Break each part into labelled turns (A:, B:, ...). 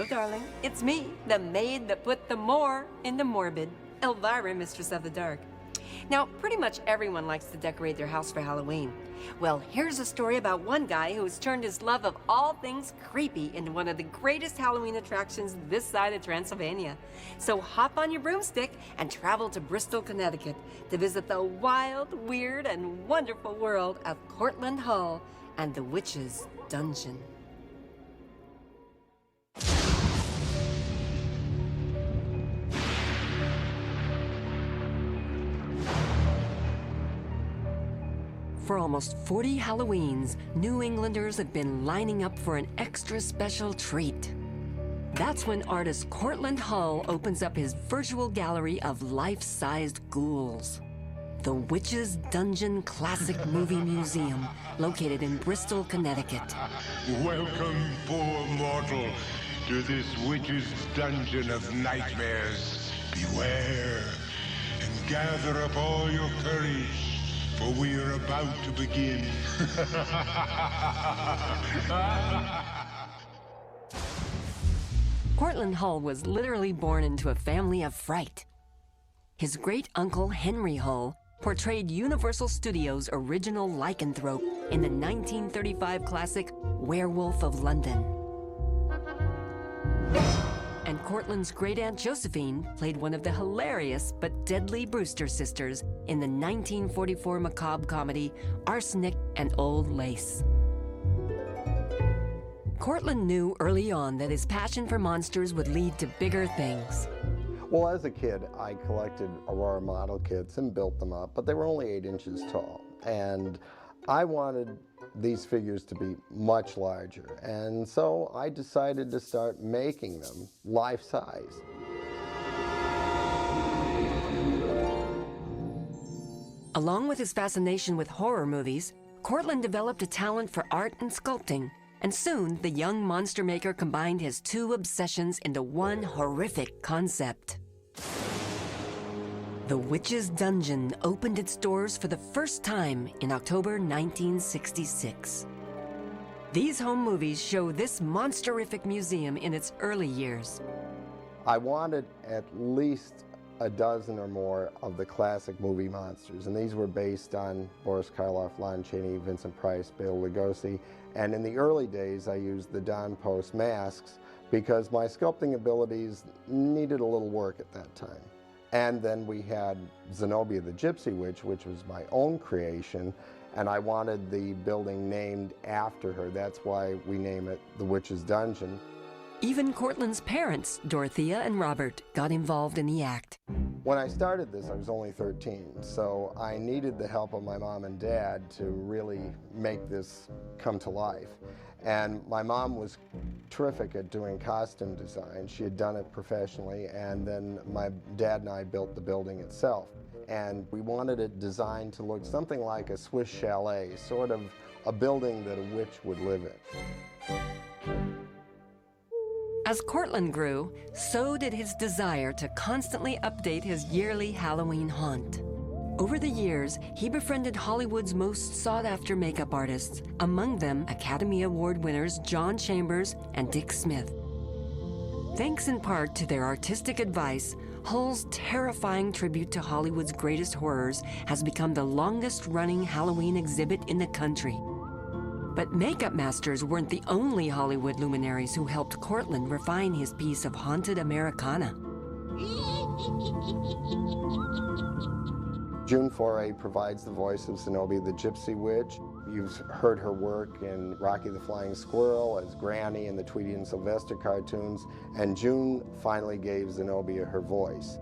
A: darling. It's me, the maid that put the more into morbid. Elvira, Mistress of the Dark. Now, pretty much everyone likes to decorate their house for Halloween. Well, here's a story about one guy who has turned his love of all things creepy into one of the greatest Halloween attractions this side of Transylvania. So hop on your broomstick and travel to Bristol, Connecticut to visit the wild, weird, and wonderful world of Cortland Hall and the Witch's Dungeon. For almost 40 Halloweens, New Englanders have been lining up for an extra special treat. That's when artist Cortland Hull opens up his virtual gallery of life-sized ghouls. The Witch's Dungeon Classic Movie Museum, located in Bristol, Connecticut.
B: Welcome, poor mortal, to this witch's dungeon of nightmares. Beware and gather up all your courage, for we are about to begin.
A: Cortland Hull was literally born into a family of fright. His great-uncle Henry Hull portrayed Universal Studios' original lycanthrope in the 1935 classic Werewolf of London. And Cortland's great-aunt Josephine played one of the hilarious but deadly Brewster sisters in the 1944 macabre comedy Arsenic and Old Lace. Cortland knew early on that his passion for monsters would lead to bigger things.
C: Well, as a kid, I collected Aurora model kits and built them up, but they were only 8 inches tall. And I wanted these figures to be much larger. And so I decided to start making them life-size.
A: Along with his fascination with horror movies, Cortland developed a talent for art and sculpting. And soon, the young monster maker combined his two obsessions into one horrific concept. The Witch's Dungeon opened its doors for the first time in October 1966. These home movies show this monsterific museum in its early years.
C: I wanted at least a dozen or more of the classic movie monsters, and these were based on Boris Karloff, Lon Chaney, Vincent Price, Bela Lugosi, and in the early days I used the Don Post masks because my sculpting abilities needed a little work at that time. And then we had Zenobia the Gypsy Witch, which was my own creation, and I wanted the building named after her. That's why we name it the Witch's Dungeon.
A: Even Cortland's parents, Dorothea and Robert, got involved in the act.
C: When I started this, I was only 13, so I needed the help of my mom and dad to really make this come to life. And my mom was terrific at doing costume design. She had done it professionally, and then my dad and I built the building itself. And we wanted it designed to look something like a Swiss chalet, sort of a building that a witch would live in.
A: As Cortland grew, so did his desire to constantly update his yearly Halloween haunt. Over the years, he befriended Hollywood's most sought-after makeup artists, among them Academy Award winners John Chambers and Dick Smith. Thanks in part to their artistic advice, Hull's terrifying tribute to Hollywood's greatest horrors has become the longest-running Halloween exhibit in the country. But makeup masters weren't the only Hollywood luminaries who helped Cortland refine his piece of haunted Americana.
C: June Foray provides the voice of Zenobia the Gypsy Witch. You've heard her work in Rocky the Flying Squirrel, as Granny in the Tweety and Sylvester cartoons, and June finally gave Zenobia her voice.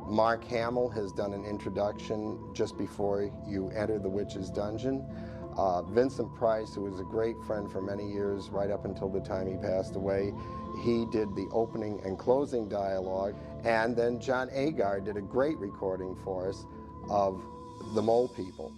C: Mark Hamill has done an introduction just before you enter the Witch's Dungeon. Vincent Price, who was a great friend for many years, right up until the time he passed away, he did the opening and closing dialogue. And then John Agar did a great recording for us of the Mole People.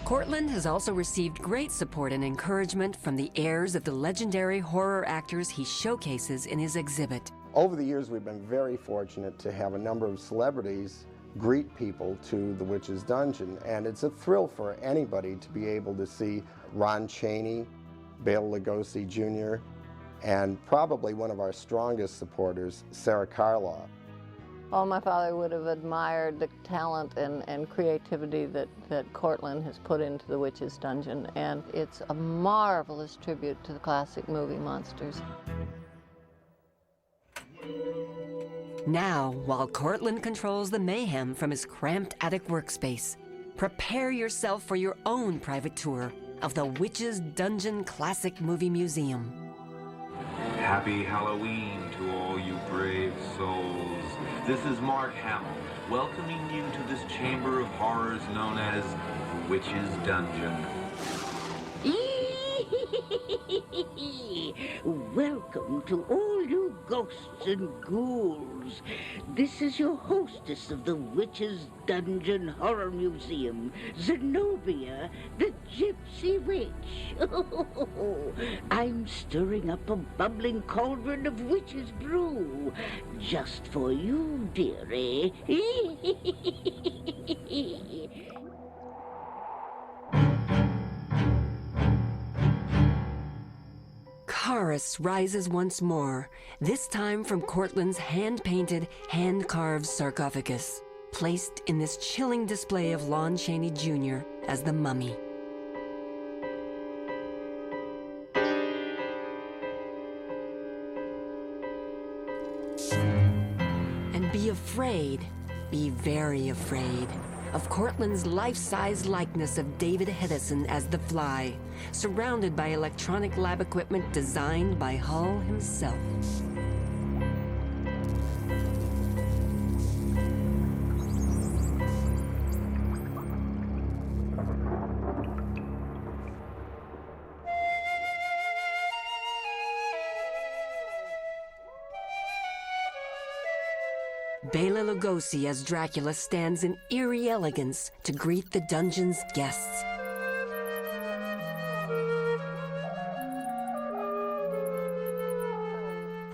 A: Cortland has also received great support and encouragement from the heirs of the legendary horror actors he showcases in his exhibit.
C: Over the years, we've been very fortunate to have a number of celebrities greet people to the Witch's Dungeon, and it's a thrill for anybody to be able to see Ron Chaney, Bela Lugosi Jr., and probably one of our strongest supporters, Sarah Karloff.
D: Oh, my father would have admired the talent and creativity that Cortland has put into the Witch's Dungeon, and it's a marvelous tribute to the classic movie monsters.
A: Now, while Cortland controls the mayhem from his cramped attic workspace, prepare yourself for your own private tour of the Witch's Dungeon Classic Movie Museum.
E: Happy Halloween to all you brave souls. This is Mark Hamill, welcoming you to this chamber of horrors known as the Witch's Dungeon.
F: Welcome to all you ghosts and ghouls. This is your hostess of the Witch's Dungeon Horror Museum, Zenobia, the Gypsy Witch. I'm stirring up a bubbling cauldron of witch's brew, just for you, dearie.
A: Chorus rises once more, this time from Cortland's hand-painted, hand-carved sarcophagus, placed in this chilling display of Lon Chaney Jr. as the mummy. And be afraid, be very afraid, of Cortland's life-size likeness of David Hedison as the Fly, surrounded by electronic lab equipment designed by Hull himself. Bela Lugosi as Dracula stands in eerie elegance to greet the dungeon's guests.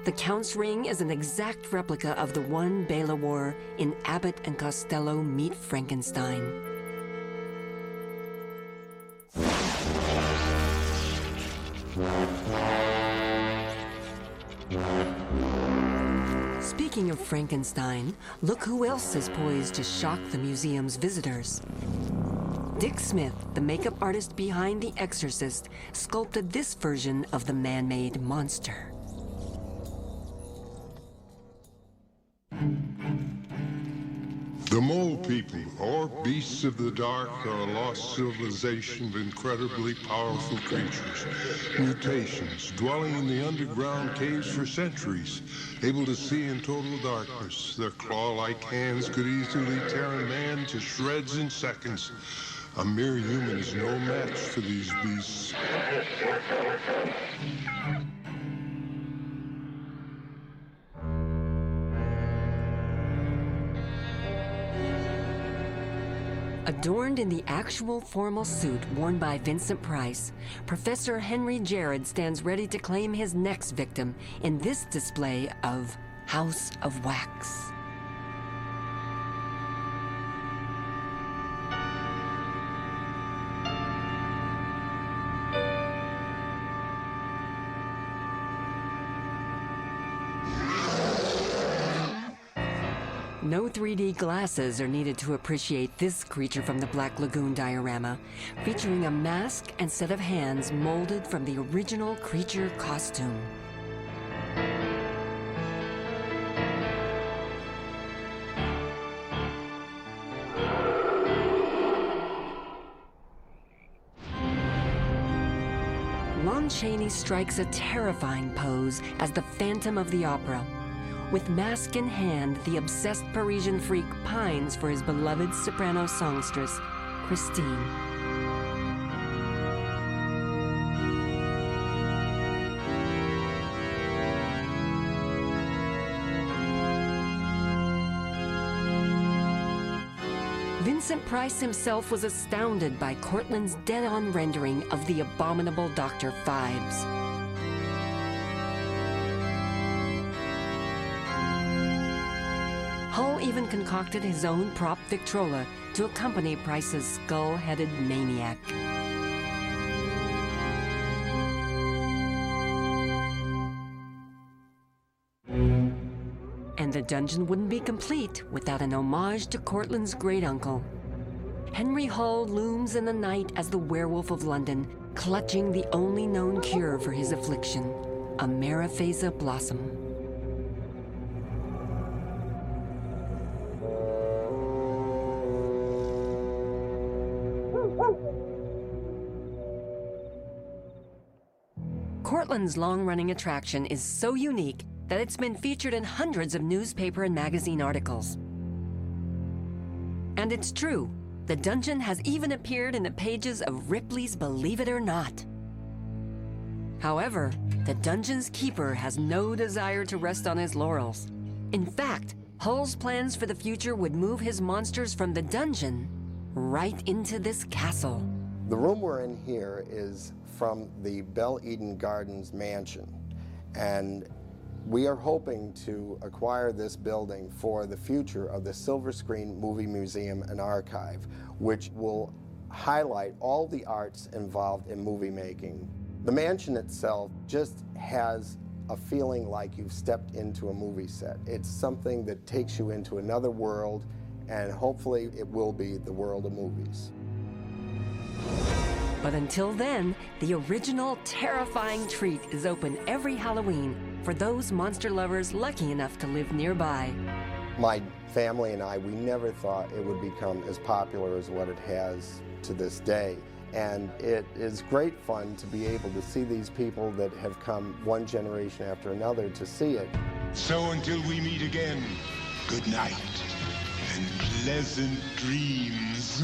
A: The Count's ring is an exact replica of the one Bela wore in Abbott and Costello Meet Frankenstein. Speaking of Frankenstein, look who else is poised to shock the museum's visitors. Dick Smith, the makeup artist behind The Exorcist, sculpted this version of the man-made monster.
B: The Mole People, or beasts of the dark, are a lost civilization of incredibly powerful creatures. Mutations, dwelling in the underground caves for centuries, able to see in total darkness. Their claw-like hands could easily tear a man to shreds in seconds. A mere human is no match for these beasts.
A: Adorned in the actual formal suit worn by Vincent Price, Professor Henry Jared stands ready to claim his next victim in this display of House of Wax. No 3D glasses are needed to appreciate this creature from the Black Lagoon diorama, featuring a mask and set of hands molded from the original creature costume. Lon Chaney strikes a terrifying pose as the Phantom of the Opera. With mask in hand, the obsessed Parisian freak pines for his beloved soprano songstress, Christine. Vincent Price himself was astounded by Cortland's dead-on rendering of the abominable Dr. Phibes. Hull even concocted his own prop Victrola to accompany Price's skull-headed maniac. And the dungeon wouldn't be complete without an homage to Cortland's great-uncle. Henry Hall looms in the night as the werewolf of London, clutching the only known cure for his affliction, a Mariphasa blossom. Cortland's long-running attraction is so unique that it's been featured in hundreds of newspaper and magazine articles. And it's true, the dungeon has even appeared in the pages of Ripley's Believe It or Not. However, the dungeon's keeper has no desire to rest on his laurels. In fact, Hull's plans for the future would move his monsters from the dungeon right into this castle.
C: The room we're in here is from the Belle Eden Gardens mansion, and we are hoping to acquire this building for the future of the Silver Screen Movie Museum and Archive, which will highlight all the arts involved in movie making. The mansion itself just has a feeling like you've stepped into a movie set. It's something that takes you into another world, and hopefully it will be the world of movies.
A: But until then, the original terrifying treat is open every Halloween for those monster lovers lucky enough to live nearby.
C: My family and I, we never thought it would become as popular as what it has to this day. And it is great fun to be able to see these people that have come one generation after another to see it.
B: So until we meet again, good night and pleasant dreams.